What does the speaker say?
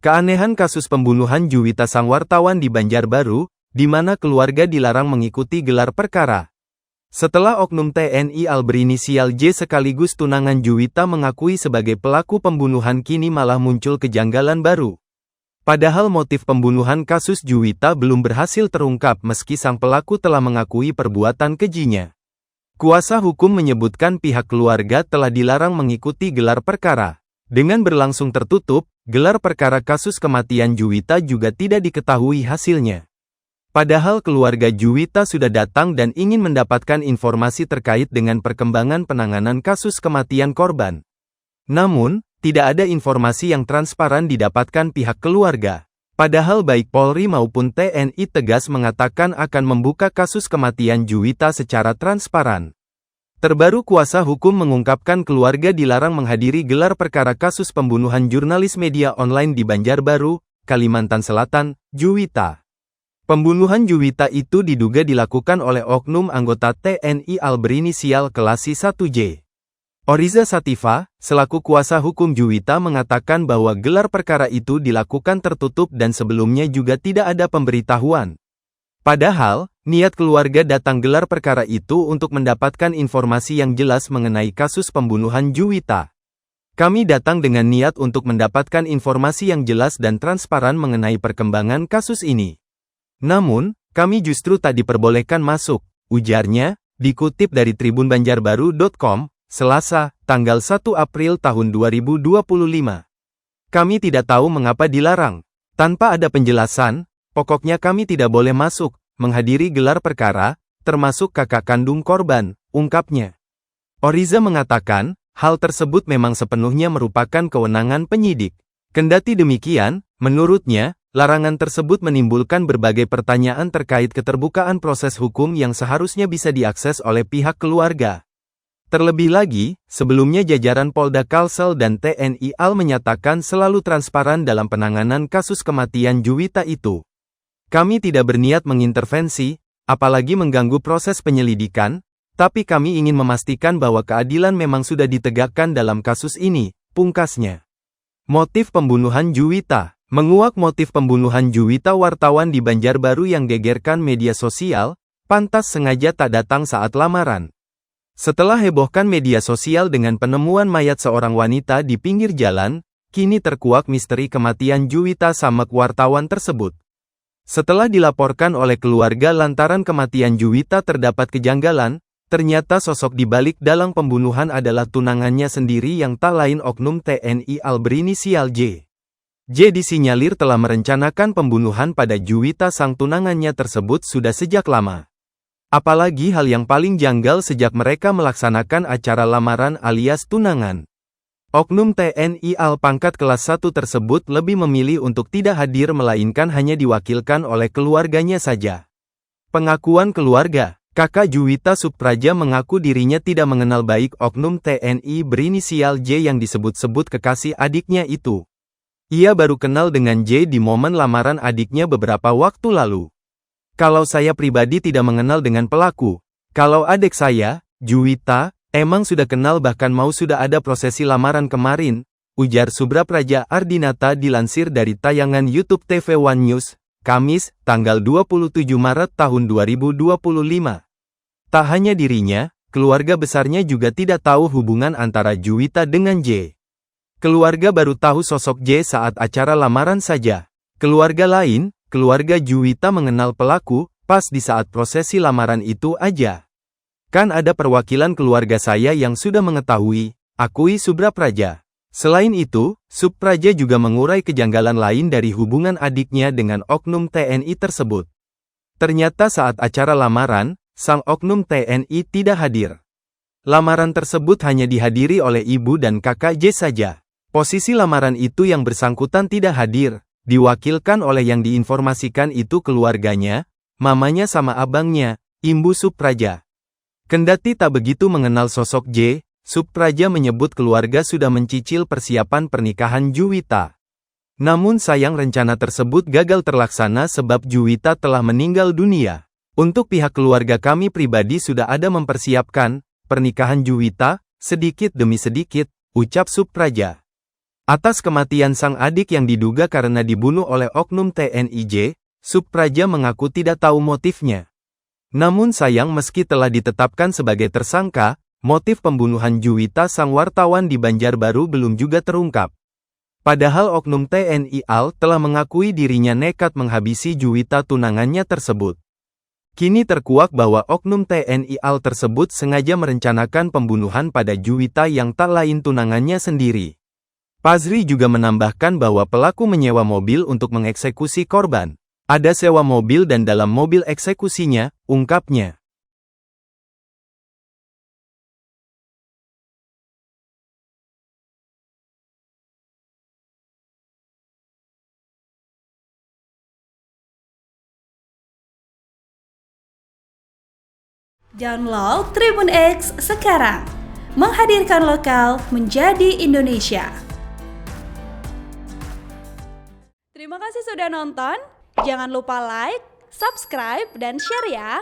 Keanehan kasus pembunuhan Juwita sang wartawan di Banjarbaru, di mana keluarga dilarang mengikuti gelar perkara. Setelah oknum TNI AL berinisial J sekaligus tunangan Juwita mengakui sebagai pelaku pembunuhan, kini malah muncul kejanggalan baru. Padahal motif pembunuhan kasus Juwita belum berhasil terungkap meski sang pelaku telah mengakui perbuatan kejinya. Kuasa hukum menyebutkan pihak keluarga telah dilarang mengikuti gelar perkara. Dengan berlangsung tertutup, gelar perkara kasus kematian Juwita juga tidak diketahui hasilnya. Padahal keluarga Juwita sudah datang dan ingin mendapatkan informasi terkait dengan perkembangan penanganan kasus kematian korban. Namun, tidak ada informasi yang transparan didapatkan pihak keluarga. Padahal baik Polri maupun TNI tegas mengatakan akan membuka kasus kematian Juwita secara transparan. Terbaru kuasa hukum mengungkapkan keluarga dilarang menghadiri gelar perkara kasus pembunuhan jurnalis media online di Banjarbaru, Kalimantan Selatan, Juwita. Pembunuhan Juwita itu diduga dilakukan oleh oknum anggota TNI AL berinisial Kelasi 1J. Oriza Sativa, selaku kuasa hukum Juwita, mengatakan bahwa gelar perkara itu dilakukan tertutup dan sebelumnya juga tidak ada pemberitahuan. Padahal, niat keluarga datang gelar perkara itu untuk mendapatkan informasi yang jelas mengenai kasus pembunuhan Juwita. Kami datang dengan niat untuk mendapatkan informasi yang jelas dan transparan mengenai perkembangan kasus ini. Namun, kami justru tak diperbolehkan masuk, ujarnya, dikutip dari tribunbanjarbaru.com, Selasa, tanggal 1 April tahun 2025. Kami tidak tahu mengapa dilarang. Tanpa ada penjelasan, pokoknya kami tidak boleh masuk, menghadiri gelar perkara, termasuk kakak kandung korban, ungkapnya. Oriza mengatakan, hal tersebut memang sepenuhnya merupakan kewenangan penyidik. Kendati demikian, menurutnya, larangan tersebut menimbulkan berbagai pertanyaan terkait keterbukaan proses hukum yang seharusnya bisa diakses oleh pihak keluarga. Terlebih lagi, sebelumnya jajaran Polda Kalsel dan TNI AL menyatakan selalu transparan dalam penanganan kasus kematian Juwita itu. Kami tidak berniat mengintervensi, apalagi mengganggu proses penyelidikan, tapi kami ingin memastikan bahwa keadilan memang sudah ditegakkan dalam kasus ini, pungkasnya. Motif pembunuhan Juwita. Menguak motif pembunuhan Juwita, wartawan di Banjarbaru yang gegerkan media sosial, pantas sengaja tak datang saat lamaran. Setelah hebohkan media sosial dengan penemuan mayat seorang wanita di pinggir jalan, kini terkuak misteri kematian Juwita samek wartawan tersebut. Setelah dilaporkan oleh keluarga lantaran kematian Juwita terdapat kejanggalan, ternyata sosok di balik dalang pembunuhan adalah tunangannya sendiri yang tak lain oknum TNI AL berinisial J. J disinyalir telah merencanakan pembunuhan pada Juwita sang tunangannya tersebut sudah sejak lama. Apalagi hal yang paling janggal sejak mereka melaksanakan acara lamaran alias tunangan. Oknum TNI AL pangkat kelas 1 tersebut lebih memilih untuk tidak hadir melainkan hanya diwakilkan oleh keluarganya saja. Pengakuan keluarga, kakak Juwita Supraja mengaku dirinya tidak mengenal baik oknum TNI berinisial J yang disebut-sebut kekasih adiknya itu. Ia baru kenal dengan J di momen lamaran adiknya beberapa waktu lalu. Kalau saya pribadi tidak mengenal dengan pelaku. Kalau adik saya, Juwita, emang sudah kenal bahkan mau sudah ada prosesi lamaran kemarin, ujar Subrapraja Ardinata dilansir dari tayangan YouTube TV One News, Kamis, tanggal 27 Maret tahun 2025. Tak hanya dirinya, keluarga besarnya juga tidak tahu hubungan antara Juwita dengan J. Keluarga baru tahu sosok J saat acara lamaran saja. Keluarga lain, keluarga Juwita mengenal pelaku, pas di saat prosesi lamaran itu aja. Kan ada perwakilan keluarga saya yang sudah mengetahui, akui Subrapraja. Selain itu, Supraja juga mengurai kejanggalan lain dari hubungan adiknya dengan oknum TNI tersebut. Ternyata saat acara lamaran, sang oknum TNI tidak hadir. Lamaran tersebut hanya dihadiri oleh ibu dan kakak J saja. Posisi lamaran itu yang bersangkutan tidak hadir. Diwakilkan oleh yang diinformasikan itu keluarganya, mamanya sama abangnya, Imbu Supraja. Kendati tak begitu mengenal sosok J, Supraja menyebut keluarga sudah mencicil persiapan pernikahan Juwita. Namun sayang rencana tersebut gagal terlaksana sebab Juwita telah meninggal dunia. Untuk pihak keluarga kami pribadi sudah ada mempersiapkan pernikahan Juwita, sedikit demi sedikit, ucap Supraja. Atas kematian sang adik yang diduga karena dibunuh oleh oknum TNI J, Supraja mengaku tidak tahu motifnya. Namun sayang meski telah ditetapkan sebagai tersangka, motif pembunuhan Juwita sang wartawan di Banjarbaru belum juga terungkap. Padahal oknum TNI AL telah mengakui dirinya nekat menghabisi Juwita tunangannya tersebut. Kini terkuak bahwa oknum TNI AL tersebut sengaja merencanakan pembunuhan pada Juwita yang tak lain tunangannya sendiri. Pazri juga menambahkan bahwa pelaku menyewa mobil untuk mengeksekusi korban. Ada sewa mobil dan dalam mobil eksekusinya, ungkapnya. Download Tribun X sekarang, menghadirkan lokal menjadi Indonesia. Terima kasih sudah nonton, jangan lupa like, subscribe, dan share ya.